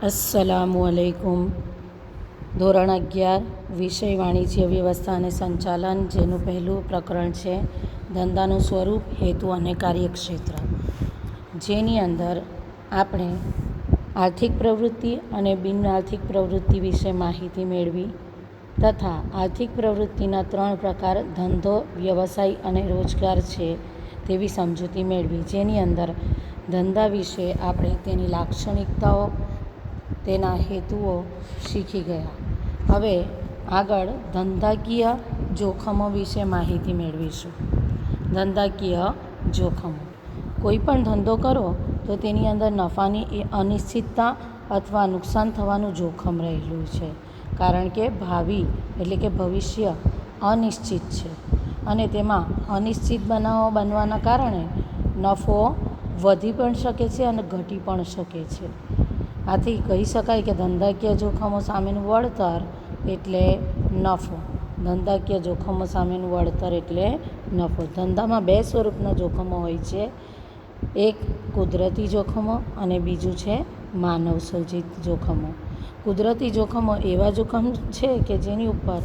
अस्सलामुअलैकुम। ધોરણ 11 વિષય વાણિજ્ય વ્યવસ્થા અને સંચાલન, જેનું પહેલું પ્રકરણ છે ધંધાનું સ્વરૂપ, હેતુ અને કાર્યક્ષેત્ર, જેની અંદર આપણે આર્થિક પ્રવૃત્તિ અને બિન આર્થિક પ્રવૃત્તિ વિશે માહિતી મેળવી તથા આર્થિક પ્રવૃત્તિના 3 પ્રકાર ધંધો, વ્યવસાય અને રોજગાર છે તેવી સમજૂતી મેળવી, જેની અંદર ધંધા વિશે આપણે તેની લાક્ષણિકતાઓ, તેના હેતુઓ શીખી ગયા. હવે આગળ ધંધાકીય જોખમો વિશે માહિતી મેળવીશું. ધંધાકીય જોખમો: કોઈ પણ ધંધો કરો તો તેની અંદર નફાની અનિશ્ચિતતા અથવા નુકસાન થવાનું જોખમ રહેલું છે, કારણ કે ભાવિ એટલે કે ભવિષ્ય અનિશ્ચિત છે અને તેમાં અનિશ્ચિત બનાવો બનવાના કારણે નફો વધી પણ શકે છે અને ઘટી પણ શકે છે. આથી કહી શકાય કે ધંધાકીય જોખમો સામેનું વળતર એટલે નફો. ધંધાકીય જોખમો સામેનું વળતર એટલે નફો. ધંધામાં 2 સ્વરૂપના જોખમો હોય છે, એક કુદરતી જોખમો અને બીજું છે માનવ સર્જિત જોખમો. કુદરતી જોખમો એવા જોખમ છે કે જેની ઉપર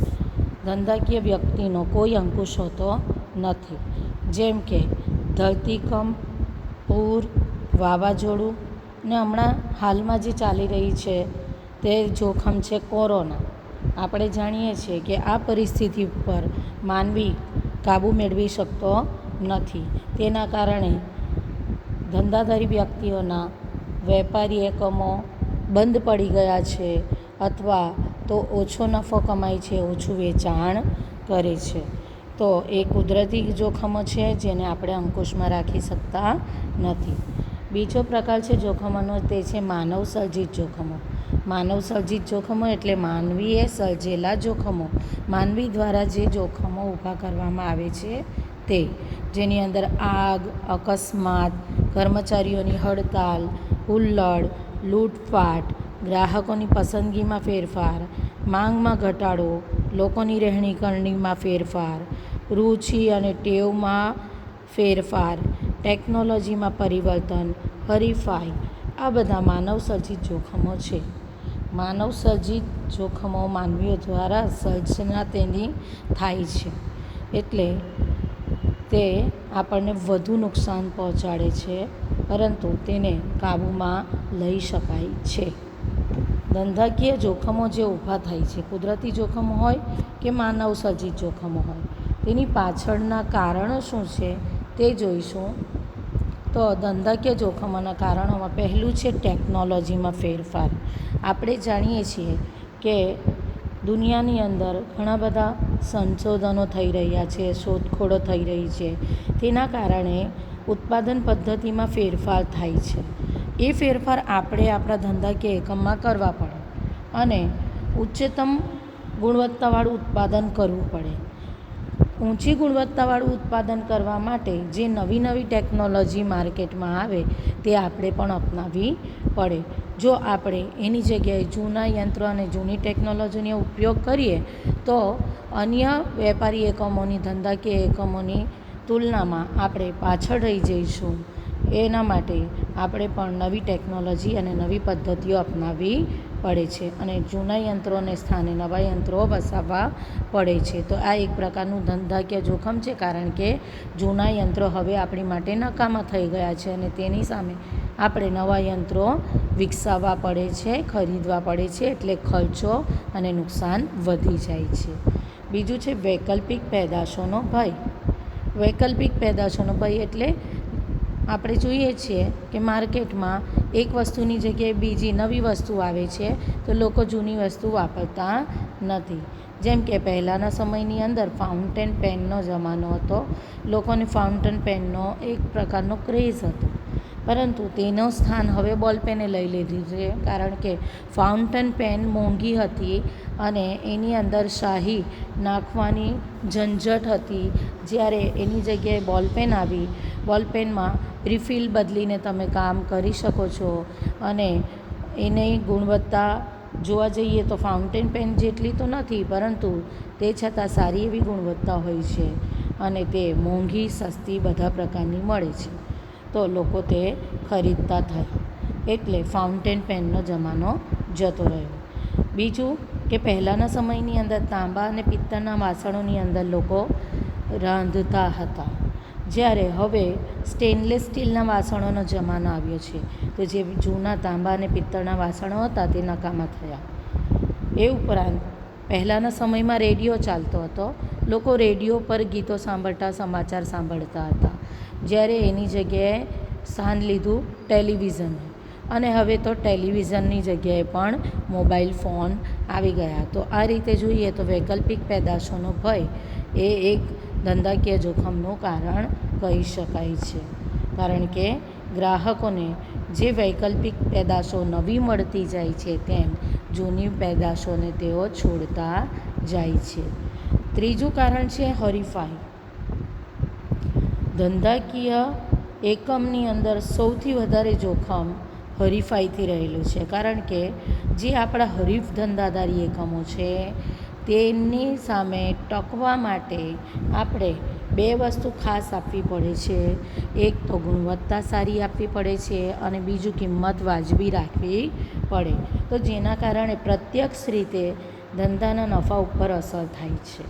ધંધાકીય વ્યક્તિનો કોઈ અંકુશ હોતો નથી, જેમ કે ધરતીકંપ, પૂર, વાવાઝોડું ને હમણાં હાલમાં જે ચાલી રહી છે તે જોખમ છે કોરોના. આપણે જાણીએ છીએ કે આ પરિસ્થિતિ ઉપર માનવી કાબૂ મેળવી શકતો નથી. તેના કારણે ધંધાદારી વ્યક્તિઓના વેપારી એકમો બંધ પડી ગયા છે અથવા તો ઓછો નફો કમાય છે, ઓછું વેચાણ કરે છે. તો એ કુદરતી જોખમો છે જેને આપણે અંકુશમાં રાખી શકતા નથી. બીજો પ્રકાર છે જોખમોનો, તે છે માનવ સર્જિત જોખમો. માનવ સર્જિત જોખમો એટલે માનવીએ સર્જેલા જોખમો. માનવી દ્વારા જે જોખમો ઊભા કરવામાં આવે છે તે, જેની અંદર આગ, અકસ્માત, કર્મચારીઓની હડતાલ, હુલ્લડ, લૂંટફાટ, ગ્રાહકોની પસંદગીમાં ફેરફાર, માંગમાં ઘટાડો, લોકોની રહેણીકરણીમાં ફેરફાર, રુચિ અને ટેવમાં ફેરફાર, ટેકનોલોજીમાં પરિવર્તન, હરીફાઈ, આ બધા માનવ સર્જિત જોખમો છે. માનવ સર્જિત જોખમો માનવીઓ દ્વારા સર્જના તેની થાય છે, એટલે તે આપણને વધુ નુકસાન પહોંચાડે છે, પરંતુ તેને કાબૂમાં લઈ શકાય છે. ધંધાકીય જોખમો જે ઊભા થાય છે, કુદરતી જોખમો હોય કે માનવ સર્જિત જોખમો હોય, તેની પાછળના કારણો શું છે તે જોઈશું. તો ધંધાકીય જોખમોના કારણોમાં પહેલું છે ટેકનોલોજીમાં ફેરફાર. આપણે જાણીએ છીએ કે દુનિયાની અંદર ઘણા બધા સંશોધનો થઈ રહ્યા છે, શોધખોળો થઈ રહી છે. તેના કારણે ઉત્પાદન પદ્ધતિમાં ફેરફાર થાય છે. એ ફેરફાર આપણે આપણા ધંધાકીય એકમમાં કરવા પડે અને ઉચ્ચતમ ગુણવત્તાવાળું ઉત્પાદન કરવું પડે. ઊંચી ગુણવત્તાવાળું ઉત્પાદન કરવા માટે જે નવી નવી ટેકનોલોજી માર્કેટમાં આવે તે આપણે પણ અપનાવવી પડે. જો આપણે એની જગ્યાએ જૂના યંત્રો અને જૂની ટેકનોલોજીનો ઉપયોગ કરીએ તો અન્ય વેપારી એકમોની, ધંધાકીય એકમોની તુલનામાં આપણે પાછળ રહી જઈશું. એના માટે આપણે પણ નવી ટેકનોલોજી અને નવી પદ્ધતિઓ અપનાવવી પડે છે અને જૂના યંત્રોને સ્થાને નવા યંત્રો વસાવવા પડે છે. તો આ એક પ્રકારનું ધંધાકીય જોખમ છે, કારણ કે જૂના યંત્રો હવે આપણી માટે નકામા થઈ ગયા છે અને તેની સામે આપણે નવા યંત્રો વિકસાવવા પડે છે, ખરીદવા પડે છે, એટલે ખર્ચો અને નુકસાન વધી જાય છે. બીજું છે વૈકલ્પિક પેદાશોનો ભય. વૈકલ્પિક પેદાશોનો ભય એટલે આપણે જોઈએ છીએ કે માર્કેટમાં એક વસ્તુની જગ્યાએ બીજી નવી વસ્તુ આવે છે તો લોકો જૂની વસ્તુ વાપરતા નથી. જેમ કે પહેલાંના સમયની અંદર ફાઉન્ટેન પેનનો જમાનો હતો. લોકોને ફાઉન્ટેન પેનનો એક પ્રકારનો ક્રેઝ હતો, પરંતુ તેનું સ્થાન હવે બોલપેને લઈ લીધું છે, કારણ કે ફાઉન્ટેન પેન મોંઘી હતી અને એની અંદર શાહી નાખવાની ઝંઝટ હતી. જ્યારે એની જગ્યાએ બોલપેન આવી, બોલપેનમાં રિફિલ બદલીને તમે કામ કરી શકો છો અને એની ગુણવત્તા જોવા જઈએ તો ફાઉન્ટેન પેન જેટલી તો નથી, પરંતુ તે છતાં સારી એવી ગુણવત્તા હોય છે અને તે મોંઘી, સસ્તી બધા પ્રકારની મળે છે, તો લોકો તે ખરીદતા થયા. એટલે ફાઉન્ટેન પેનનો જમાનો જતો રહ્યો. બીજું કે પહેલાંના સમયની અંદર તાંબા અને પિત્તળના વાસણોની અંદર લોકો રાંધતા હતા, જ્યારે હવે સ્ટેનલેસ સ્ટીલના વાસણોનો જમાનો આવ્યો છે. તો જે જૂના તાંબા અને પિત્તળના વાસણો હતા તે નકામા થયા. એ ઉપરાંત પહેલાંના સમયમાં રેડિયો ચાલતો હતો. લોકો રેડિયો પર ગીતો સાંભળતા, સમાચાર સાંભળતા હતા, જ્યારે એની જગ્યાએ સ્થાન લીધું ટેલિવિઝન. અને હવે તો ટેલિવિઝનની જગ્યાએ પણ મોબાઈલ ફોન આવી ગયા. તો આ રીતે જોઈએ તો વૈકલ્પિક પેદાશોનો ભય એ એક ધંધાકીય જોખમનું કારણ કહી શકાય છે, કારણ કે ગ્રાહકોને જે વૈકલ્પિક પેદાશો નવી મળતી જાય છે તેમ જૂની પેદાશોને તેઓ છોડતા જાય છે. ત્રીજું કારણ છે હરીફાઈ. ધંધાકીય એકમની અંદર સૌથી વધારે જોખમ હરીફાઈથી રહેલું છે, કારણ કે જે આપણા હરીફ ધંધાદારી એકમો છે તેની સામે ટકવા માટે આપણે બે વસ્તુ ખાસ આપવી પડે છે. એક તો ગુણવત્તા સારી આપવી પડે છે અને બીજું કિંમત વાજબી રાખવી પડે. તો જેના કારણે પ્રત્યક્ષ રીતે ધંધાના નફા ઉપર અસર થાય છે.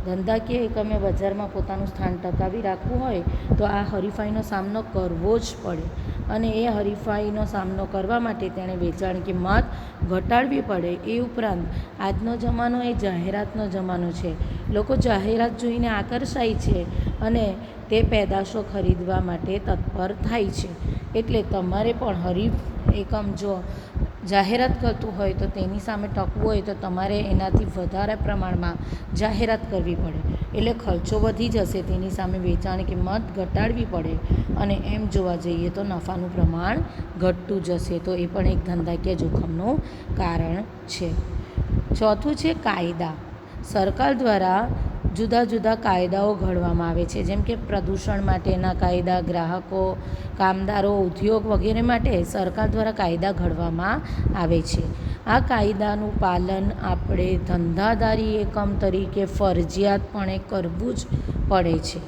ધંધાકીય એકમે બજારમાં પોતાનું સ્થાન ટકાવી રાખવું હોય તો આ હરીફાઈનો સામનો કરવો જ પડે, અને એ હરીફાઈનો સામનો કરવા માટે તેણે વેચાણ કિંમત ઘટાડવી પડે. એ ઉપરાંત આજનો જમાનો એ જાહેરાતનો જમાનો છે. લોકો જાહેરાત જોઈને આકર્ષાય છે અને તે પેદાશો ખરીદવા માટે તત્પર થાય છે. એટલે તમારે પણ હરીફ એકમ જો જાહેરાત કરતું હોય તો તેની સામે ટકવું હોય તો તમારે એનાથી વધારે પ્રમાણમાં જાહેરાત કરવી પડે. એટલે ખર્ચો વધી જશે, તેની સામે વેચાણ કિંમત ઘટાડવી પડે, અને એમ જોવા જઈએ તો નફાનું પ્રમાણ ઘટતું જશે. તો એ પણ એક ધંધાકીય જોખમનું કારણ છે. ચોથું છે કાયદા. સરકાર દ્વારા જુદા જુદા કાયદાઓ ઘડવામાં આવે છે, જેમ કે પ્રદૂષણ માટેના કાયદા, ગ્રાહકો, કામદારો, ઉદ્યોગ વગેરે માટે સરકાર દ્વારા કાયદા ઘડવામાં આવે છે. આ કાયદાનું પાલન આપણે ધંધાદારી એકમ તરીકે ફરજિયાતપણે કરવું જ પડે છે.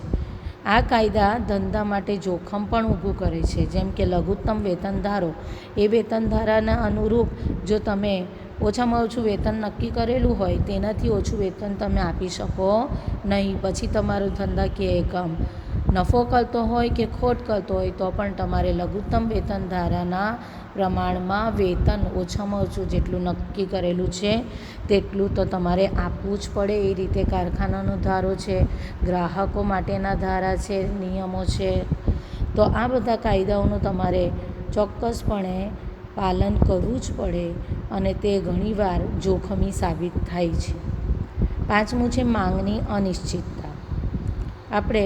આ કાયદા ધંધા માટે જોખમ પણ ઊભું કરે છે, જેમ કે લઘુત્તમ વેતન ધારો. એ વેતન ધારાના અનુરૂપ જો તમે ઓછામાં ઓછું વેતન નક્કી કરેલું હોય તેનાથી ઓછું વેતન તમે આપી શકો નહીં. પછી તમારો ધંધાકીય એકમ નફો કરતો હોય કે ખોટ કરતો હોય તો પણ તમારે લઘુત્તમ વેતન ધારાના પ્રમાણમાં વેતન ઓછામાં ઓછું જેટલું નક્કી કરેલું છે તેટલું તો તમારે આપવું જ પડે. એ રીતે કારખાનાનો ધારો છે, ગ્રાહકો માટેના ધારા છે, નિયમો છે. તો આ બધા કાયદાઓનું તમારે ચોક્કસપણે પાલન કરવું જ પડે, અને તે ઘણીવાર જોખમી સાબિત થાય છે. પાંચમું છે માંગની અનિશ્ચિતતા. આપણે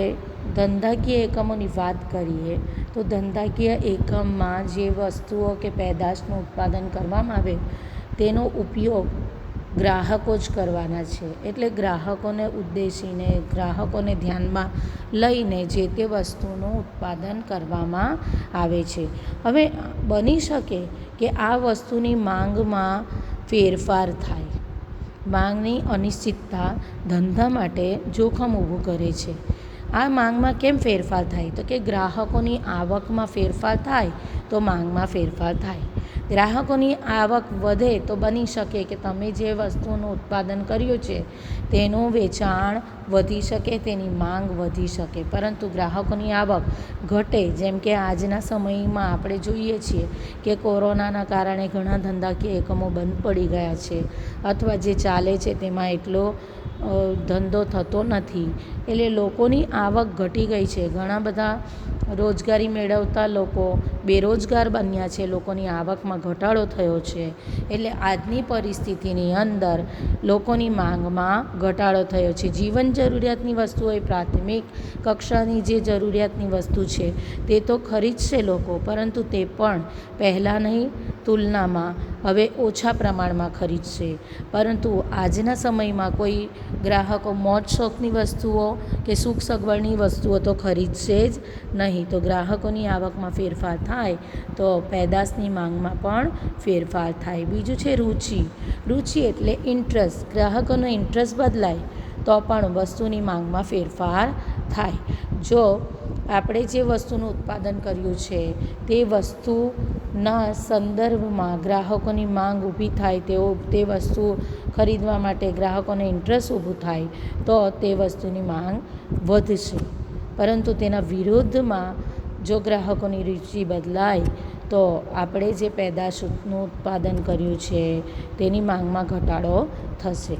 ધંધાકીય એકમોની વાત કરીએ તો ધંધાકીય એકમમાં જે વસ્તુઓ કે પેદાશનું ઉત્પાદન કરવામાં આવે તેનો ઉપયોગ ગ્રાહકો જ કરવાના છે. એટલે ગ્રાહકોને ઉદ્દેશીને, ગ્રાહકોને ધ્યાનમાં લઈને જે તે વસ્તુનું ઉત્પાદન કરવામાં આવે છે. હવે બની શકે કે આ વસ્તુની માંગમાં ફેરફાર થાય. માંગની અનિશ્ચિતતા ધંધા માટે જોખમ ઊભું કરે છે. આ માંગમાં કેમ ફેરફાર થાય? તો કે ગ્રાહકોની આવકમાં ફેરફાર થાય તો માંગમાં ફેરફાર થાય. ગ્રાહકોની આવક વધે તો બની શકે કે તમે જે વસ્તુનું ઉત્પાદન કર્યું છે તેનું વેચાણ વધી શકે, તેની માંગ વધી શકે. પરંતુ ગ્રાહકોની આવક ઘટે, જેમ કે આજના સમયમાં આપણે જોઈએ છીએ કે કોરોનાના કારણે ઘણા ધંધાકીય એકમો બંધ પડી ગયા છે, અથવા જે ચાલે છે તેમાં એટલો ધંધો થતો નથી. એટલે લોકોની આવક ઘટી ગઈ છે. ઘણા બધા રોજગારી મેળવતા લોકો બેરોજગાર બન્યા છે. લોકોની આવકમાં ઘટાડો થયો છે. એટલે આજની પરિસ્થિતિની અંદર લોકોની માંગમાં ઘટાડો થયો છે. જીવન જરૂરિયાતની વસ્તુઓ એ પ્રાથમિક કક્ષાની જે જરૂરિયાતની વસ્તુ છે તે તો ખરીદશે લોકો, પરંતુ તે પણ પહેલાંની તુલનામાં હવે ઓછા પ્રમાણમાં ખરીદશે. પરંતુ આજના સમયમાં કોઈ ગ્રાહકો મોજ શોખની વસ્તુઓ કે સુખ સગવડની વસ્તુઓ તો ખરીદશે જ નહીં. તો ગ્રાહકોની આવકમાં ફેરફાર થાય તો પેદાશની માંગમાં પણ ફેરફાર થાય. બીજું છે રુચિ. રુચિ એટલે ઇન્ટરેસ્ટ. ગ્રાહકોનો ઇન્ટરેસ્ટ બદલાય તો પણ વસ્તુની માંગમાં ફેરફાર થાય. જો આપણે જે વસ્તુનું ઉત્પાદન કર્યું છે તે વસ્તુ ના સંદર્ભમાં ગ્રાહકોની માંગ ઊભી થાય તે વસ્તુ ખરીદવા માટે ગ્રાહકોને ઇન્ટરેસ્ટ ઊભું થાય તો તે વસ્તુની માંગ વધશે. પરંતુ તેના વિરોધમાં જો ગ્રાહકોની રુચિ બદલાય તો આપણે જે પેદાશનું ઉત્પાદન કર્યું છે તેની માંગમાં ઘટાડો થશે.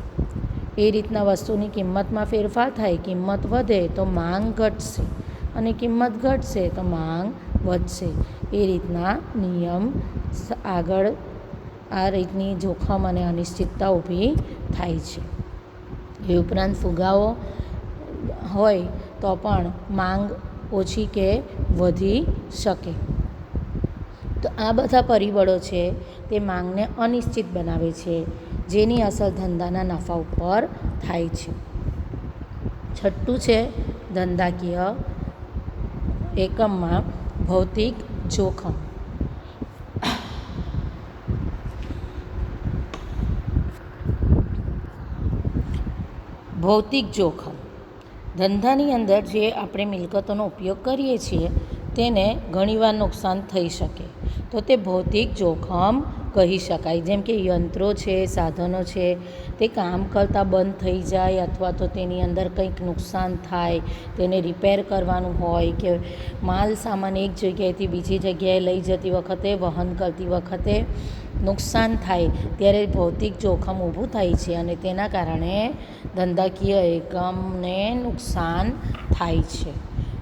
એ રીતના વસ્તુની કિંમતમાં ફેરફાર થાય, કિંમત વધે તો માંગ ઘટશે અને કિંમત ઘટશે તો માંગ વધશે. એ રીતના નિયમ આગળ આ રીતની જોખમ અને અનિશ્ચિતતા ઊભી થાય છે. એ ઉપરાંત ફુગાવો હોય તો પણ માંગ ઓછી કે વધી શકે. તો આ બધા પરિબળો છે તે માંગને અનિશ્ચિત બનાવે છે, જેની અસર ધંધાના નફા ઉપર થાય છે. છઠ્ઠું છે ધંધાકીય એકમમાં ભૌતિક જોખમ. ભૌતિક જોખમ ધંધાની અંદર જે આપણે મિલકતોનો ઉપયોગ કરીએ છીએ તેને ઘણીવાર નુકસાન થઈ શકે તો તે ભૌતિક જોખમ કહી શકાય. જેમ કે યંત્રો છે, સાધનો છે, તે કામ કરતાં બંધ થઈ જાય અથવા તો તેની અંદર કંઈક નુકસાન થાય, તેને રિપેર કરવાનું હોય કે માલ સામાન એક જગ્યાએથી બીજી જગ્યાએ લઈ જતી વખતે, વહન કરતી વખતે નુકસાન થાય ત્યારે ભૌતિક જોખમ ઊભું થાય છે અને તેના કારણે ધંધાકીય એકમને નુકસાન થાય છે.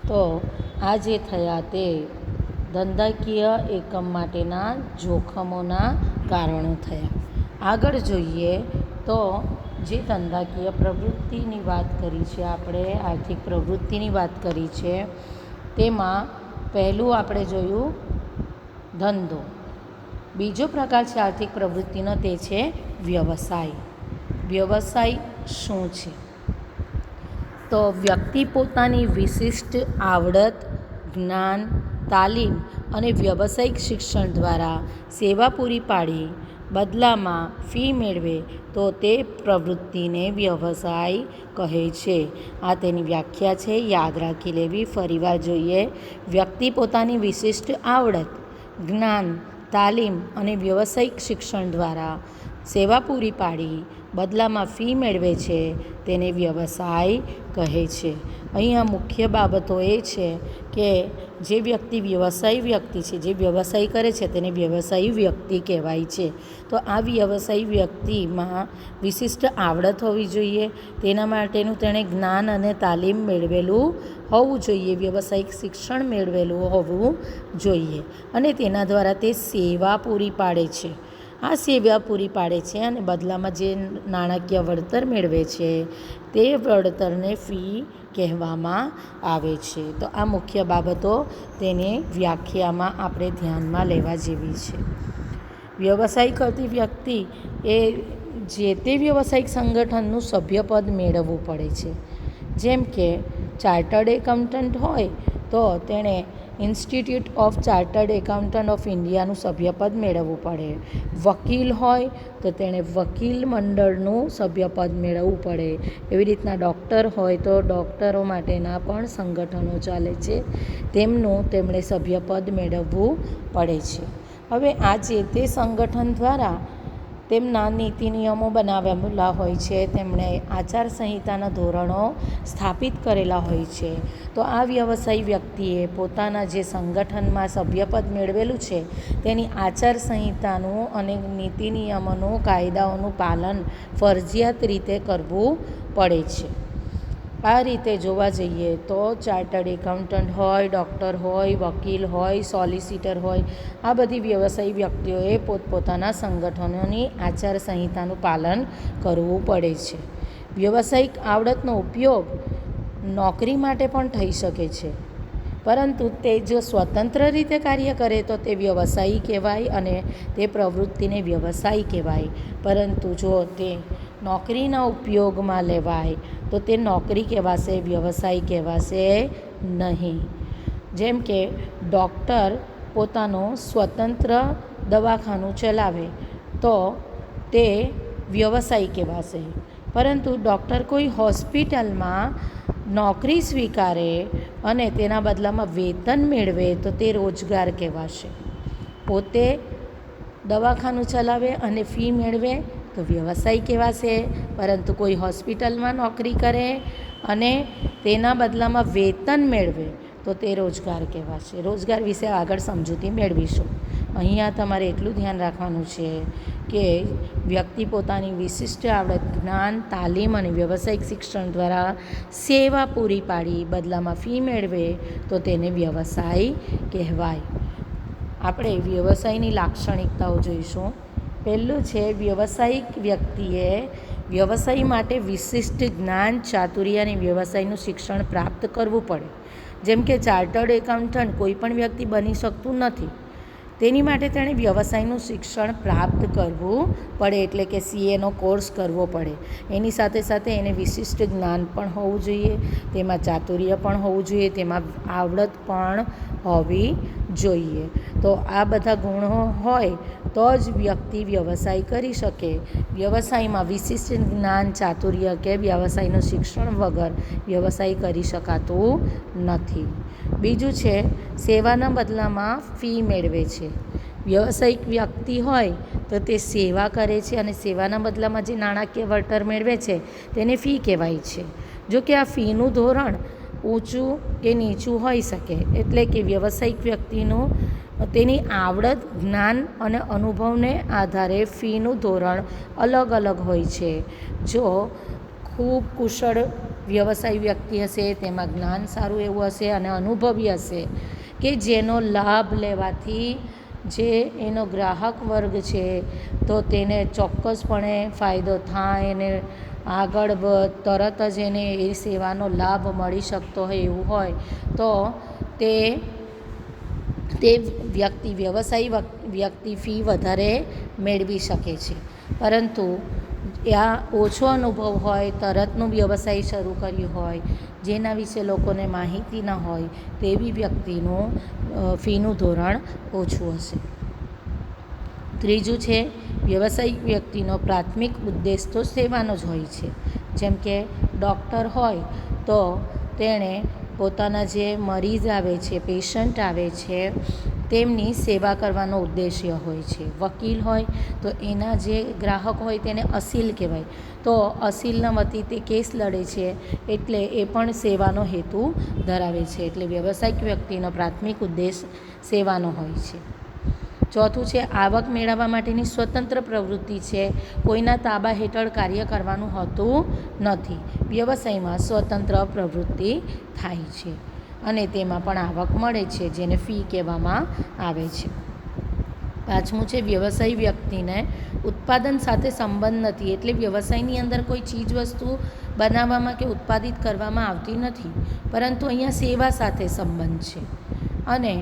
તો આ જે થયા તે ધંધાકીય એકમ માટેના જોખમોના કારણો થયા. આગળ જોઈએ તો જે ધંધાકીય પ્રવૃત્તિની વાત કરી છે, આપણે આર્થિક પ્રવૃત્તિની વાત કરી છે, તેમાં પહેલું આપણે જોયું ધંધો. બીજો પ્રકાર છે આર્થિક પ્રવૃત્તિનો, તે છે વ્યવસાય. વ્યવસાય શું છે? તો વ્યક્તિ પોતાની વિશિષ્ટ આવડત, જ્ઞાન, તાલીમ અને વ્યવસાયિક શિક્ષણ દ્વારા સેવા પૂરી પાડી બદલામાં ફી મેળવે તો તે પ્રવૃત્તિને વ્યવસાય કહે છે. આ તેની વ્યાખ્યા છે, યાદ રાખી લેવી. ફરીવાર જોઈએ. વ્યક્તિ પોતાની વિશિષ્ટ આવડત, જ્ઞાન, તાલીમ અને વ્યવસાયિક શિક્ષણ દ્વારા સેવા પૂરી પાડી બદલામાં ફી મેળવે છે તેને વ્યવસાય કહે છે. અહીંયા મુખ્ય બાબતો એ છે કે જે વ્યક્તિ વ્યવસાયી વ્યક્તિ છે, જે વ્યવસાય કરે છે તેને વ્યવસાયી વ્યક્તિ કહેવાય છે. તો આ વ્યવસાયી વ્યક્તિમાં વિશિષ્ટ આવડત હોવી જોઈએ, તેના માટેનું તેણે જ્ઞાન અને તાલીમ મેળવેલું હોવું જોઈએ, વ્યવસાયિક શિક્ષણ મેળવેલું હોવું જોઈએ અને તેના દ્વારા તે સેવા પૂરી પાડે છે. આ સેવા પૂરી પાડે છે અને બદલામાં જે નાણાકીય વળતર મેળવે છે તે વળતરને ફી કહેવામાં આવે છે. તો આ મુખ્ય બાબતો તેને વ્યાખ્યામાં આપણે ધ્યાનમાં લેવા જેવી છે. વ્યવસાય કરતી વ્યક્તિ એ જે તે વ્યવસાયિક સંગઠનનું સભ્યપદ મેળવવું પડે છે. જેમ કે ચાર્ટર્ડ એકાઉન્ટન્ટ હોય તો તેણે institute of chartered accountant of ઇન્ડિયાનું સભ્યપદ મેળવવું પડે. વકીલ હોય તો તેણે વકીલ મંડળનું સભ્યપદ મેળવવું પડે. એવી રીતના ડૉક્ટર હોય તો ડૉક્ટરો માટેના પણ સંગઠનો ચાલે છે, તેમણે સભ્યપદ મેળવવું પડે છે. હવે આ જે તે સંગઠન દ્વારા તેમના નીતિ નિયમો બનાવેલા હોય છે, તેમણે આચારસંહિતાના ધોરણો સ્થાપિત કરેલા હોય છે. તો આ વ્યવસાયી વ્યક્તિએ પોતાના જે સંગઠનમાં સભ્યપદ મેળવેલું છે તેની આચારસંહિતાનું અને નીતિ નિયમોનું, કાયદાઓનું પાલન ફરજિયાત રીતે કરવું પડે છે. આ રીતે જોવા જઈએ તો ચાર્ટર્ડ એકાઉન્ટન્ટ હોય, ડૉક્ટર હોય, વકીલ હોય, સોલિસિટર હોય, આ બધી વ્યવસાયી વ્યક્તિઓએ પોતપોતાના સંગઠનોની આચારસંહિતાનું પાલન કરવું પડે છે. વ્યવસાયિક આવડતનો ઉપયોગ નોકરી માટે પણ થઈ શકે છે, પરંતુ તે જો સ્વતંત્ર રીતે કાર્ય કરે તો તે વ્યવસાયી કહેવાય અને તે પ્રવૃત્તિને વ્યવસાય કહેવાય. પરંતુ જો તે નોકરીના ઉપયોગમાં લેવાય તો તે નોકરી કહેવાશે, વ્યવસાય કહેવાશે નહીં. જેમ કે ડૉક્ટર પોતાનું સ્વતંત્ર દવાખાનું ચલાવે તો તે વ્યવસાય કહેવાશે, પરંતુ ડૉક્ટર કોઈ હોસ્પિટલમાં નોકરી સ્વીકારે અને તેના બદલામાં વેતન મેળવે તો તે રોજગાર કહેવાશે. પોતે દવાખાનું ચલાવે અને ફી મેળવે તો વ્યવસાય કહેવાશે. પરંતુ કોઈ હોસ્પિટલમાં નોકરી કરે અને તેના બદલામાં વેતન મેળવે તો તે રોજગાર કહેવાશે. રોજગાર વિશે આગળ સમજૂતી મેળવીશું. અહીંયા તમારે એટલું ધ્યાન રાખવાનું છે કે વ્યક્તિ પોતાની વિશિષ્ટ આવડત, જ્ઞાન, તાલીમ અને વ્યવસાયિક શિક્ષણ દ્વારા સેવા પૂરી પાડી બદલામાં ફી મેળવે તો તેને વ્યવસાય કહેવાય. આપણે વ્યવસાયની લાક્ષણિકતાઓ જોઈશું. પહેલું છે, વ્યવસાયિક વ્યક્તિએ વ્યવસાય માટે વિશિષ્ટ જ્ઞાન, ચાતુર્ય અને વ્યવસાયનું શિક્ષણ પ્રાપ્ત કરવું પડે. જેમ કે ચાર્ટર્ડ એકાઉન્ટન્ટ કોઈ પણ વ્યક્તિ બની શકતું નથી. તેની માટે તેણે વ્યવસાયનું શિક્ષણ પ્રાપ્ત કરવું પડે, એટલે કે CAનો કોર્સ કરવો પડે. એની સાથે સાથે એને વિશિષ્ટ જ્ઞાન પણ હોવું જોઈએ, તેમાં ચાતુર્ય પણ હોવું જોઈએ, તેમાં આવડત પણ હોવી જોઈએ. તો આ બધા ગુણો હોય તો જ વ્યક્તિ વ્યવસાય કરી શકે. વ્યવસાયમાં વિશિષ્ટ જ્ઞાન, ચાતુર્ય કે વ્યવસાયનું શિક્ષણ વગર વ્યવસાય કરી શકાતું નથી. બીજું છે, સેવાના બદલામાં ફી મેળવે છે. વ્યવસાયિક વ્યક્તિ હોય તો તે સેવા કરે છે અને સેવાના બદલામાં જે નાણાકીય વળતર મેળવે છે તેને ફી કહેવાય છે. જો કે આ ફીનું ધોરણ ઊંચું કે નીચું હોઈ શકે, એટલે કે વ્યવસાયિક વ્યક્તિનું તેની આવડત, જ્ઞાન અને અનુભવને આધારે ફીનું ધોરણ અલગ અલગ હોય છે. જો ખૂબ કુશળ વ્યવસાય વ્યક્તિ હશે, તેમાં જ્ઞાન સારું એવું હશે અને અનુભવી હશે કે જેનો લાભ લેવાથી જે એનો ગ્રાહક વર્ગ છે તો તેને ચોક્કસપણે ફાયદો થાય અને આગળ તરત જ એને એ સેવાનો લાભ મળી શકતો હોય એવું હોય તો તે વ્યક્તિ ફી વધારે મેળવી શકે છે. પરંતુ આ ઓછો અનુભવ હોય, તરતનું વ્યવસાય શરૂ કર્યું હોય, જેના વિશે લોકોને માહિતી ન હોય તેવી વ્યક્તિનું ફીનું ધોરણ ઓછું હશે. ત્રીજું છે, વ્યવસાયિક વ્યક્તિનો પ્રાથમિક ઉદ્દેશ તો સેવાનો જ હોય છે. જેમ કે ડૉક્ટર હોય તો તેણે પોતાના જે મરીઝ આવે છે, પેશન્ટ આવે છે, તેમની સેવા કરવાનો ઉદ્દેશ્ય હોય છે. વકીલ હોય તો એના જે ગ્રાહક હોય તેને અસીલ કહેવાય, તો અસીલના વતી તે કેસ લડે છે, એટલે એ પણ સેવાનો હેતુ ધરાવે છે. એટલે વ્યવસાયિક વ્યક્તિનો પ્રાથમિક ઉદ્દેશ સેવાનો હોય છે. ચોથું છે, આવક મેળવવા માટેની સ્વતંત્ર પ્રવૃત્તિ છે. કોઈના તાબા હેઠળ કાર્ય કરવાનું હોતું નથી. વ્યવસાયમાં સ્વતંત્ર પ્રવૃત્તિ થાય છે અને તેમાં પણ આવક મળે છે, જેને ફી કહેવામાં આવે છે. પાંચમું છે, વ્યવસાયી વ્યક્તિને ઉત્પાદન સાથે સંબંધ નથી. એટલે વ્યવસાયની અંદર કોઈ ચીજ વસ્તુ બનાવવામાં કે ઉત્પાદિત કરવામાં આવતી નથી, પરંતુ અહીંયા સેવા સાથે સંબંધ છે અને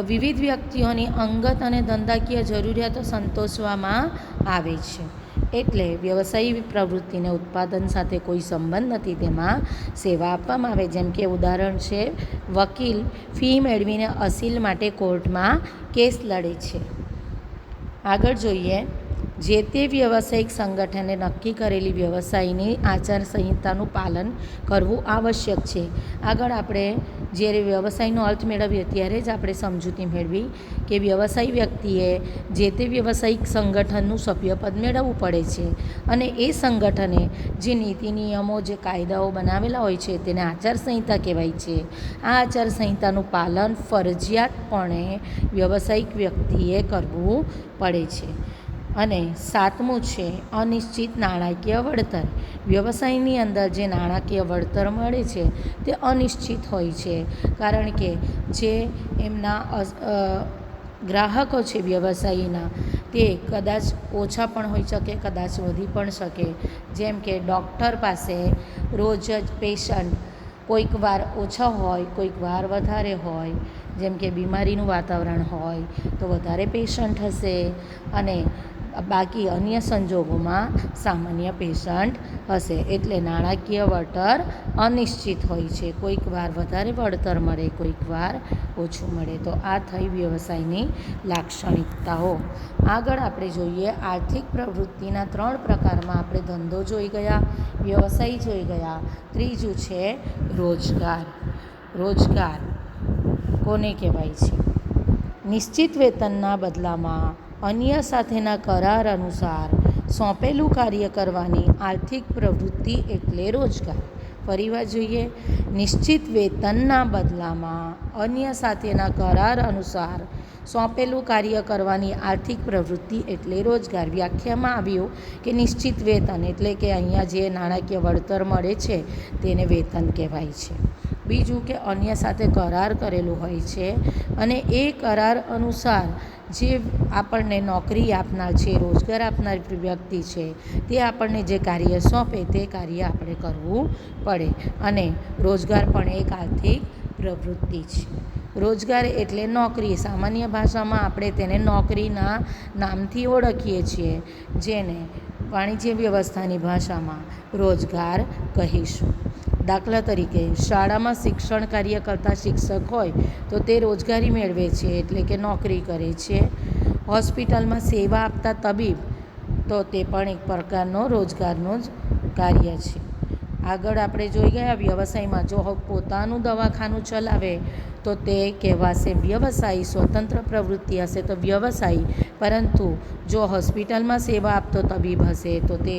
વિવિધ વ્યક્તિઓની અંગત અને ધંધાકીય જરૂરિયાતો સંતોષવામાં આવે છે. એટલે વ્યવસાયી પ્રવૃત્તિને ઉત્પાદન સાથે કોઈ સંબંધ નથી, તેમાં સેવા આપવામાં આવે. જેમ કે ઉદાહરણ છે, વકીલ ફી મેળવીને અસીલ માટે કોર્ટમાં કેસ લડે છે. આગળ જોઈએ, જે તે વ્યવસાયિક સંગઠને નક્કી કરેલી વ્યવસાયની આચારસંહિતાનું પાલન કરવું આવશ્યક છે. આગળ આપણે જ્યારે વ્યવસાયનો અર્થ મેળવીએ ત્યારે જ આપણે સમજૂતી મેળવી કે વ્યવસાયી વ્યક્તિએ જે તે વ્યવસાયિક સંગઠનનું સભ્યપદ મેળવવું પડે છે અને એ સંગઠને જે નીતિ નિયમો, જે કાયદાઓ બનાવેલા હોય છે તેને આચારસંહિતા કહેવાય છે. આ આચારસંહિતાનું પાલન ફરજિયાતપણે વ્યવસાયિક વ્યક્તિએ કરવું પડે છે. અને સાતમું છે, અનિશ્ચિત નાણાકીય વળતર. વ્યવસાયની અંદર જે નાણાકીય વળતર મળે છે તે અનિશ્ચિત હોય છે, કારણ કે જે એમના ગ્રાહકો છે વ્યવસાયીના તે કદાચ ઓછા પણ હોઈ શકે, કદાચ વધી પણ શકે. જેમ કે ડૉક્ટર પાસે રોજ જ પેશન્ટ કોઈક વાર ઓછા હોય, કોઈક વાર વધારે હોય. જેમ કે બીમારીનું વાતાવરણ હોય તો વધારે પેશન્ટ હશે અને બાકી અન્ય સંજોગોમાં સામાન્ય પેશન્ટ હશે. એટલે નાણાકીય વળતર અનિશ્ચિત હોય છે. કોઈક વાર વધારે વળતર મળે, કોઈક વાર ઓછું મળે. તો આ થઈ વ્યવસાયની લાક્ષણિકતાઓ. આગળ આપણે જોઈએ, આર્થિક પ્રવૃત્તિના 3 પ્રકારમાં આપણે ધંધો જોઈ ગયા, વ્યવસાય જોઈ ગયા. ત્રીજું છે રોજગાર. રોજગાર કોને કહેવાય છે? નિશ્ચિત વેતનના બદલામાં અન્ય સાથેના કરાર અનુસાર સોંપેલું કાર્ય કરવાની આર્થિક પ્રવૃત્તિ એટલે રોજગાર. ફરીવાર જોઈએ. નિશ્ચિત વેતનના બદલામાં અન્ય સાથેના કરાર અનુસાર સોંપેલું કાર્ય કરવાની આર્થિક પ્રવૃત્તિ એટલે રોજગાર. વ્યાખ્યામાં આવ્યું કે નિશ્ચિત વેતન એટલે કે અહીંયા જે નાણાકીય વળતર મળે છે તેને વેતન કહેવાય છે. બીજું કે અન્ય સાથે કરાર કરેલો હોય છે અને એ કરાર અનુસાર જે આપણને નોકરી આપનાર છે, રોજગાર આપનાર વ્યક્તિ છે, તે આપણને જે કાર્ય સોંપે તે કાર્ય આપણે કરવું પડે. અને રોજગાર પણ એક આર્થિક પ્રવૃત્તિ છે. રોજગાર એટલે નોકરી. સામાન્ય ભાષામાં આપણે તેને નોકરીના નામથી ઓળખીએ છીએ, જેને વાણિજ્ય વ્યવસ્થાની ભાષામાં રોજગાર કહીશું. દાખલા તરીકે શાળામાં શિક્ષણ કાર્ય કરતા શિક્ષક હોય તો તે રોજગારી મેળવે છે, એટલે કે નોકરી કરે છે. હોસ્પિટલમાં સેવા આપતા તબીબ તો તે પણ એક પ્રકારનો રોજગારનું જ કાર્ય છે. આગળ આપણે જોઈ ગયા વ્યવસાયમાં જો પોતાનું દવાખાનું ચલાવે તો તે કહેવાશે વ્યવસાયી. સ્વતંત્ર પ્રવૃત્તિ હશે તો વ્યવસાયી. પરંતુ જો હોસ્પિટલમાં સેવા આપતો તબીબ હશે તો તે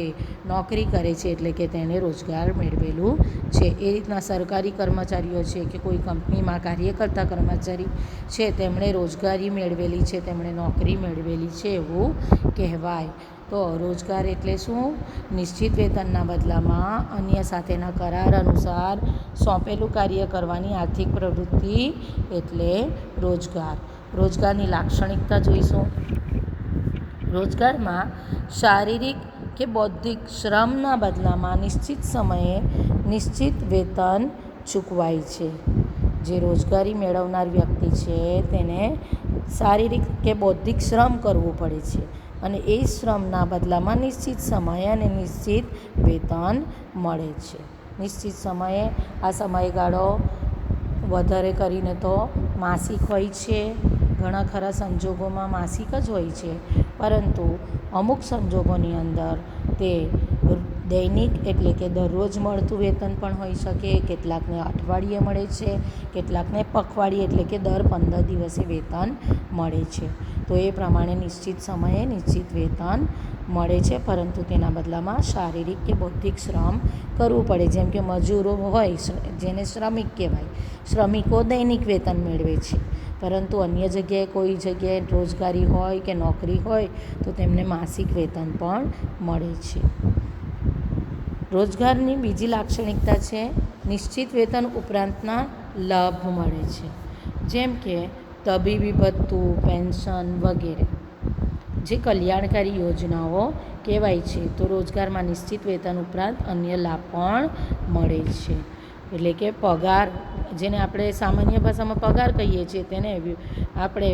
નોકરી કરે છે, એટલે કે તેણે રોજગાર મેળવેલું છે. એ રીતના સરકારી કર્મચારીઓ છે કે કોઈ કંપનીમાં કાર્ય કરતા કર્મચારી છે તેમણે રોજગારી મેળવેલી છે, તેમણે નોકરી મેળવેલી છે એવું કહેવાય. તો રોજગાર એટલે શું? નિશ્ચિત વેતનના બદલામાં અન્ય સાથેના કરાર અનુસાર સોંપેલું કાર્ય કરવાની આર્થિક પ્રવૃત્તિ એટલે રોજગાર. રોજગારની લાક્ષણિકતા જોઈશું. રોજગારમાં શારીરિક કે બૌદ્ધિક શ્રમના બદલામાં નિશ્ચિત સમયે નિશ્ચિત વેતન ચૂકવાય છે. જે રોજગારી મેળવનાર વ્યક્તિ છે તેને શારીરિક કે બૌદ્ધિક શ્રમ કરવું પડે છે અને એ શ્રમના બદલામાં નિશ્ચિત સમયે અને નિશ્ચિત વેતન મળે છે. નિશ્ચિત સમયે આ સમયગાળો વધારે કરીને તો માસિક હોય છે. ઘણા ખરા સંજોગોમાં માસિક જ હોય છે, પરંતુ અમુક સંજોગોની અંદર તે દૈનિક એટલે કે દરરોજ મળતું વેતન પણ હોઈ શકે. કેટલાકને અઠવાડિયે મળે છે, કેટલાકને પખવાડિયે એટલે કે દર 15 દિવસે વેતન મળે છે. તો એ પ્રમાણે નિશ્ચિત સમયે નિશ્ચિત વેતન મળે છે, પરંતુ તેના બદલામાં શારીરિક કે બૌદ્ધિક શ્રમ કરવું પડે. જેમ કે મજૂરો હોય જેને શ્રમિક કહેવાય, શ્રમિકો દૈનિક વેતન મેળવે છે, પરંતુ અન્ય જગ્યાએ કોઈ જગ્યાએ રોજગારી હોય કે નોકરી હોય તો તેમને માસિક વેતન પણ મળે છે. રોજગારની બીજી લાક્ષણિકતા છે નિશ્ચિત વેતન ઉપરાંતના લાભ મળે છે, જેમ કે તબીબી ભથ્થું, પેન્શન વગેરે જે કલ્યાણકારી યોજનાઓ કહેવાય છે. તો રોજગારમાં નિશ્ચિત વેતન ઉપરાંત અન્ય લાભ પણ મળે છે. એટલે કે પગાર, જેને આપણે સામાન્ય ભાષામાં પગાર કહીએ છીએ, તેને આપણે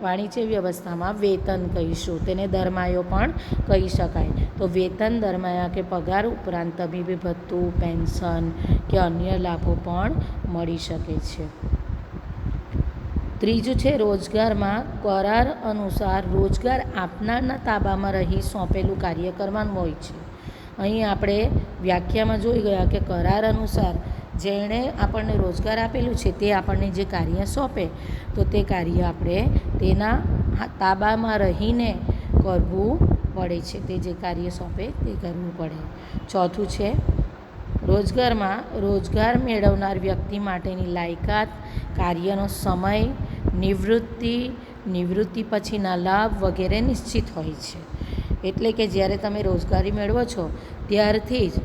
વાણિજ્ય વ્યવસ્થામાં વેતન કહીશું. તેને દરમાયો પણ કહી શકાય. તો વેતન, દરમાયા કે પગાર ઉપરાંત તબીબી ભથ્થું, પેન્શન કે અન્ય લાભો પણ મળી શકે છે. ત્રીજું છે રોજગારમાં કરાર અનુસાર રોજગાર આપનારના તાબામાં રહી સોંપેલું કાર્ય કરવાનું હોય છે. અહીં આપણે વ્યાખ્યામાં જોઈ ગયા કે કરાર અનુસાર જેણે આપણને રોજગાર આપેલું છે તે આપણને જે કાર્ય સોંપે તો તે કાર્ય આપણે તેના તાબામાં રહીને કરવું પડે છે. તે જે કાર્ય સોંપે તે કરવું પડે. ચોથું છે રોજગારમાં રોજગાર મેળવનાર વ્યક્તિ માટેની લાયકાત, કાર્યનો સમય, નિવૃત્તિ પછીના લાભ વગેરે નિશ્ચિત હોય છે. એટલે કે જ્યારે તમે રોજગારી મેળવો છો ત્યારથી જ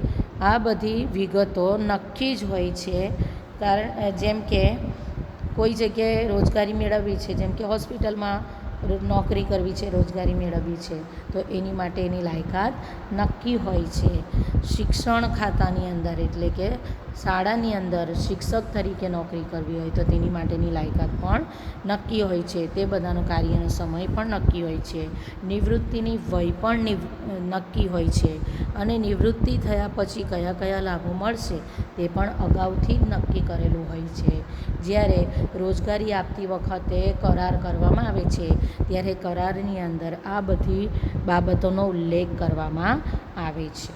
આ બધી વિગતો નક્કી જ હોય છે. જેમ કે કોઈ જગ્યાએ રોજગારી મેળવવી છે, જેમ કે હોસ્પિટલમાં નોકરી કરવી છે, રોજગારી મેળવવી છે, તો એની માટે એની લાયકાત નક્કી હોય છે. શિક્ષણ ખાતાની અંદર એટલે કે શાળાની અંદર શિક્ષક તરીકે નોકરી કરવી હોય તો તેની માટેની લાયકાત પણ નક્કી હોય છે. તે બધાનો કાર્યનો સમય પણ નક્કી હોય છે. નિવૃત્તિની વય પણ નક્કી હોય છે અને નિવૃત્તિ થયા પછી કયા કયા લાભો મળશે તે પણ અગાઉથી જ નક્કી કરેલું હોય છે. જ્યારે રોજગારી આપતી વખતે કરાર કરવામાં આવે છે ત્યારે કરારની અંદર આ બધી બાબતોનો ઉલ્લેખ કરવામાં આવે છે.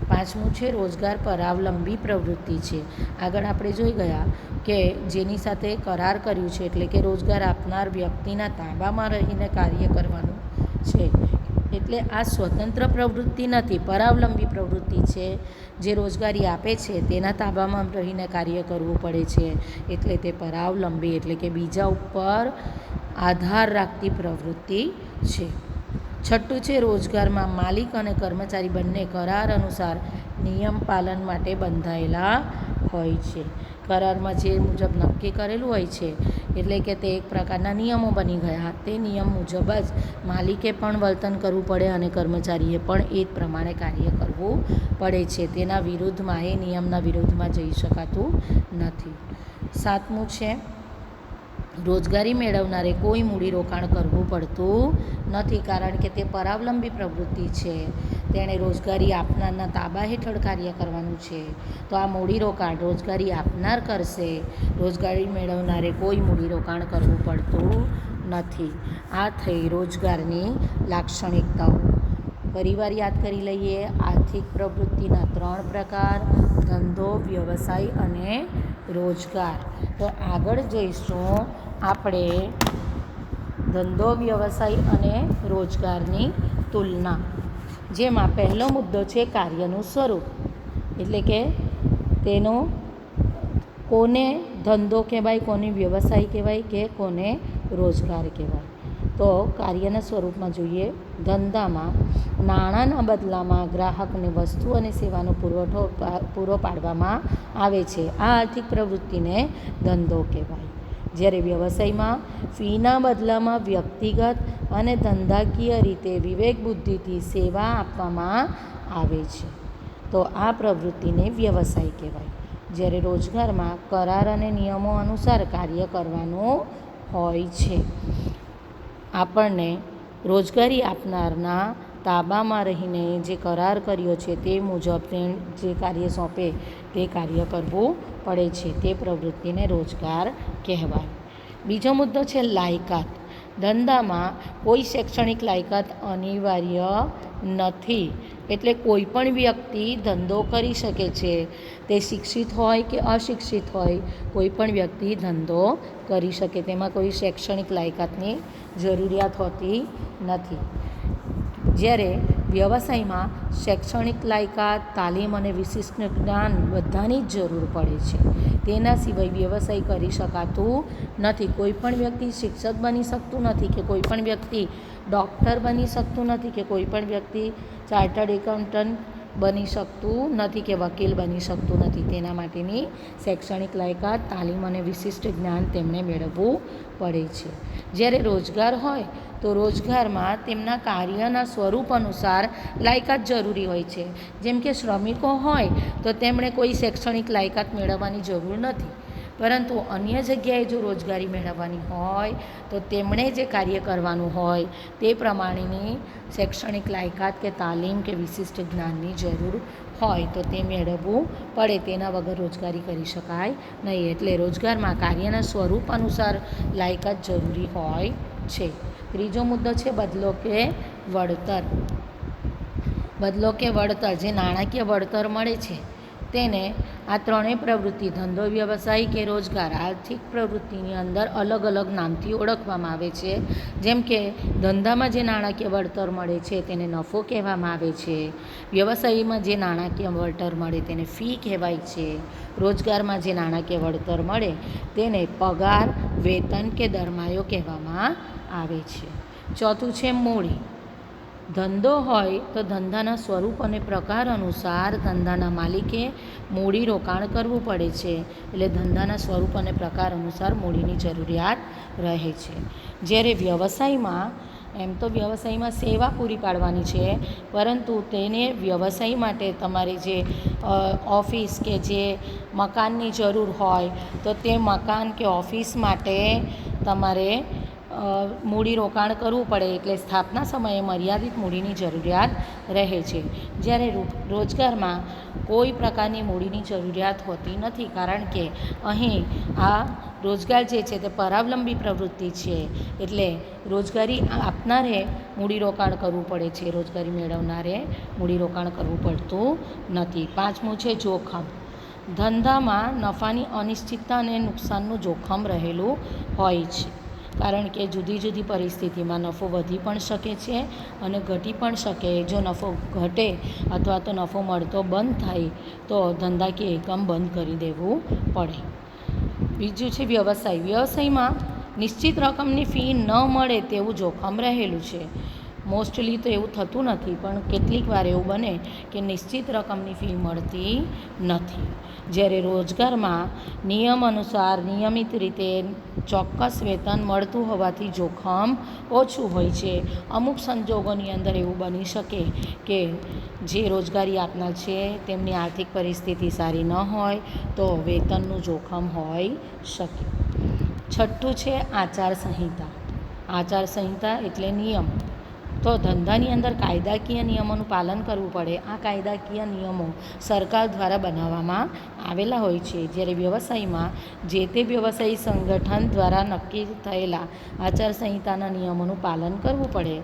પાંચમું છે રોજગાર પરાવલંબી પ્રવૃત્તિ છે. આગળ આપણે જોઈ ગયા કે જેની સાથે કરાર કર્યું છે એટલે કે રોજગાર આપનાર વ્યક્તિના તાબામાં રહીને કાર્ય કરવાનું છે. એટલે આ સ્વતંત્ર પ્રવૃત્તિ નથી, પરાવલંબી પ્રવૃત્તિ છે. જે રોજગારી આપે છે તેના તાબામાં રહીને કાર્ય કરવું પડે છે એટલે તે પરાવલંબી એટલે કે બીજા ઉપર આધાર રાખતી પ્રવૃત્તિ છે. છઠ્ઠું છે રોજગારમાં માલિક અને કર્મચારી બંને કરાર અનુસાર નિયમ પાલન માટે બંધાયેલા હોય છે. કરારમાં જે મુજબ નક્કી કરેલું હોય છે એટલે કે તે એક પ્રકારના નિયમો બની ગયા. તે નિયમ મુજબ જ માલિકે પણ વર્તન કરવું પડે અને કર્મચારીએ પણ એ જ પ્રમાણે કાર્ય કરવું પડે છે. તેના વિરુદ્ધમાં, એ નિયમના વિરુદ્ધમાં જઈ શકાતું નથી. સાતમું છે રોજગારી મેળવનારે કોઈ મૂડીરોકાણ કરવું પડતું નથી, કારણ કે તે પરાવલંબી પ્રવૃત્તિ છે. તેણે રોજગારી આપનારના તાબા હેઠળ કાર્ય કરવાનું છે. તો આ મૂડીરોકાણ રોજગારી આપનાર કરશે, રોજગારી મેળવનારે કોઈ મૂડીરોકાણ કરવું પડતું નથી. આ થઈ રોજગારની લાક્ષણિકતાઓ. ફરીવાર યાદ કરી લઈએ. આર્થિક પ્રવૃત્તિના 3 પ્રકાર: ધંધો, વ્યવસાય અને રોજગાર. તો આગળ જોઈશું આપણે ધંધો, વ્યવસાય અને રોજગારની તુલના. જેમાં પહેલો મુદ્દો છે કાર્યનું સ્વરૂપ, એટલે કે તેનો કોને ધંધો કહેવાય, કોને વ્યવસાય કહેવાય કે કોને રોજગાર કહેવાય. તો કાર્યના સ્વરૂપમાં જોઈએ. ધંધામાં નાણાંના બદલામાં ગ્રાહકને વસ્તુ અને સેવાનો પુરવઠો પૂરો પાડવામાં આવે છે. આ આર્થિક પ્રવૃત્તિને ધંધો કહેવાય. જ્યારે વ્યવસાયમાં ફીના બદલામાં વ્યક્તિગત અને ધંધાકીય રીતે વિવેક બુદ્ધિથી સેવા આપવામાં આવે છે. તો આ પ્રવૃત્તિને વ્યવસાય કહેવાય. જ્યારે રોજગારમાં કરાર અને નિયમો અનુસાર કાર્ય કરવાનું હોય છે. આપણને રોજગારી આપનારના તાબામાં રહીને જે કરાર કર્યો છે તે મુજબ જે કાર્ય સોંપે તે કાર્ય કરવું પડે છે. તે પ્રવૃત્તિને રોજગાર કહેવાય. બીજો મુદ્દો છે લાયકાત. ધંધામાં કોઈ શૈક્ષણિક લાયકાત અનિવાર્ય નથી. એટલે કોઈ પણ વ્યક્તિ ધંધો કરી શકે છે. તે શિક્ષિત હોય કે અશિક્ષિત હોય, કોઈ પણ વ્યક્તિ ધંધો કરી શકે. તેમાં કોઈ શૈક્ષણિક લાયકાતની જરૂરિયાત હોતી નથી. જ્યારે વ્યવસાયમાં શૈક્ષણિક લાયકાત, તાલીમ અને વિશિષ્ટ જ્ઞાન બધાની જ જરૂર પડે છે. તેના સિવાય વ્યવસાય કરી શકાતું નથી. કોઈ પણ વ્યક્તિ શિક્ષક બની શકતું નથી, કે કોઈ પણ વ્યક્તિ ડૉક્ટર બની શકતું નથી, કે કોઈ પણ વ્યક્તિ ચાર્ટર્ડ એકાઉન્ટન્ટ બની શકતું નથી, કે વકીલ બની શકતું નથી. તેના માટેની શૈક્ષણિક લાયકાત, તાલીમ અને વિશિષ્ટ જ્ઞાન તેમણે મેળવવું પડે છે. જ્યારે રોજગાર હોય તો રોજગારમાં તેમના કાર્યના સ્વરૂપ અનુસાર લાયકાત જરૂરી હોય છે. જેમ કે શ્રમિકો હોય તો તેમણે કોઈ શૈક્ષણિક લાયકાત મેળવવાની જરૂર નથી. પરંતુ અન્ય જગ્યાએ જો રોજગારી મેળવવાની હોય તો તેમણે જે કાર્ય કરવાનું હોય તે પ્રમાણેની શૈક્ષણિક લાયકાત કે તાલીમ કે વિશિષ્ટ જ્ઞાનની જરૂર હોય તો તે મેળવવું પડે. તેના વગર રોજગારી કરી શકાય નહીં. એટલે રોજગારમાં કાર્યના સ્વરૂપ અનુસાર લાયકાત જરૂરી હોય છે. ત્રીજો મુદ્દો છે બદલો કે વળતર. બદલો કે વળતર, જે નાણાકીય વળતર મળે છે તેને આ ત્રણેય પ્રવૃત્તિ, ધંધો, વ્યવસાય કે રોજગાર, આર્થિક પ્રવૃત્તિની અંદર અલગ અલગ નામથી ઓળખવામાં આવે છે. જેમ કે ધંધામાં જે નાણાકીય વળતર મળે છે તેને નફો કહેવામાં આવે છે. વ્યવસાયમાં જે નાણાકીય વળતર મળે તેને ફી કહેવાય છે. રોજગારમાં જે નાણાકીય વળતર મળે તેને પગાર, વેતન કે દરમાયો કહેવામાં આવે છે. ચોથું છે મૂડી. ધંધો હોય તો ધંધાના સ્વરૂપ અને પ્રકાર અનુસાર ધંધાના માલિકે મૂડી રોકાણ કરવું પડે છે. એટલે ધંધાના સ્વરૂપ અને પ્રકાર અનુસાર મૂડીની જરૂરિયાત રહે છે. જ્યારે વ્યવસાયમાં, એમ તો વ્યવસાયમાં સેવા પૂરી પાડવાની છે, પરંતુ તેને વ્યવસાય માટે તમારે જે ઓફિસ કે જે મકાનની જરૂર હોય તો તે મકાન કે ઓફિસ માટે તમારે મૂડી રોકાણ કરવું પડે એટલે સ્થાપના સમયે મર્યાદિત મૂડીની જરૂરિયાત રહે છે. જ્યારે રોજગારમાં કોઈ પ્રકારની મૂડીની જરૂરિયાત હોતી નથી, કારણ કે અહીં આ રોજગાર જે છે તે પરાવલંબી પ્રવૃત્તિ છે, એટલે રોજગારી આપનારે મૂડીરોકાણ કરવું પડે છે, રોજગારી મેળવનારે મૂડીરોકાણ કરવું પડતું નથી. 5મું છે જોખમ. ધંધામાં નફાની અનિશ્ચિતતા અને નુકસાનનું જોખમ રહેલું હોય છે, કારણ કે જુદી જુદી પરિસ્થિતિમાં નફો વધી પણ શકે છે અને ઘટી પણ શકે. જો નફો ઘટે અથવા તો નફો મળતો બંધ થાય તો ધંધાકીય એકમ બંધ કરી દેવું પડે. બીજું છે વ્યવસાય. વ્યવસાયમાં નિશ્ચિત રકમની ફી ન મળે તેવું જોખમ રહેલું છે. મોસ્ટલી તો એવું થતું નથી, પણ કેટલીક વાર એવું બને કે નિશ્ચિત રકમની ફી મળતી નથી. જ્યારે રોજગારમાં નિયમ અનુસાર નિયમિત રીતે ચોક્કસ વેતન મળતું હોવાથી જોખમ ઓછું હોય છે. અમુક સંજોગોની અંદર એવું બની શકે કે જે રોજગારી આપનાર છે તેમની આર્થિક પરિસ્થિતિ સારી ન હોય તો વેતનનું જોખમ હોઈ શકે. 6 છે આચારસંહિતા. આચારસંહિતા એટલે નિયમ. તો ધંધાની અંદર કાયદાકીય નિયમોનું પાલન કરવું પડે. આ કાયદાકીય નિયમો સરકાર દ્વારા બનાવવામાં આવેલા હોય છે. જ્યારે વ્યવસાયમાં જે તે વ્યવસાયી સંગઠન દ્વારા નક્કી થયેલા આચારસંહિતાના નિયમોનું પાલન કરવું પડે.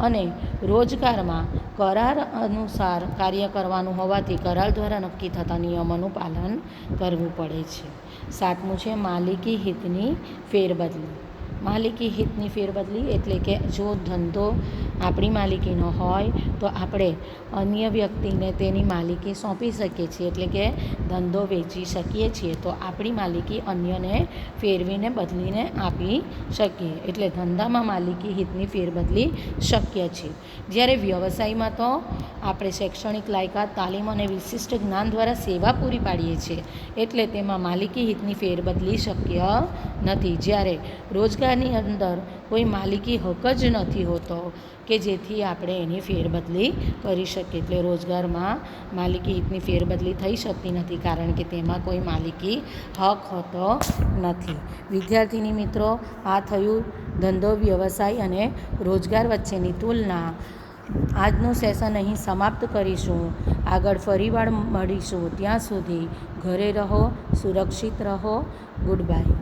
અને રોજગારમાં કરાર અનુસાર કાર્ય કરવાનું હોવાથી કરાર દ્વારા નક્કી થતા નિયમોનું પાલન કરવું પડે છે. 7મું છે માલિકી હિતની ફેરબદલી. માલિકી હિતની ફેરબદલી એટલે કે જો ધંધો આપણી માલિકીનો હોય તો આપણે અન્ય વ્યક્તિને તેની માલિકી સોંપી શકીએ છીએ, એટલે કે ધંધો વેચી શકીએ છીએ, તો આપણી માલિકી અન્યને ફેરવીને બદલીને આપી શકીએ. એટલે ધંધામાં માલિકી હિતની ફેરબદલી શક્ય છે. જ્યારે વ્યવસાયમાં તો આપણે શૈક્ષણિક લાયકાત, તાલીમ અને વિશિષ્ટ જ્ઞાન દ્વારા સેવા પૂરી પાડીએ છીએ, એટલે તેમાં માલિકી હિતની ફેરબદલી શક્ય નથી. જ્યારે રોજગારની અંદર કોઈ માલિકી હક જ નથી હોતો કે જેથી આપણે એની ફેરબદલી કરી શકીએ, એટલે રોજગારમાં માલિકી હિતની ફેરબદલી થઈ શકતી નથી, કારણ કે તેમાં કોઈ માલિકી હક હોતો નથી. વિદ્યાર્થીની મિત્રો, આ થયું ધંધો, વ્યવસાય અને રોજગાર વચ્ચેની તુલના. આજનું સેશન અહીં સમાપ્ત કરીશું. આગળ ફરીવાર મળીશું. ત્યાં સુધી ઘરે રહો, સુરક્ષિત રહો. Good bye.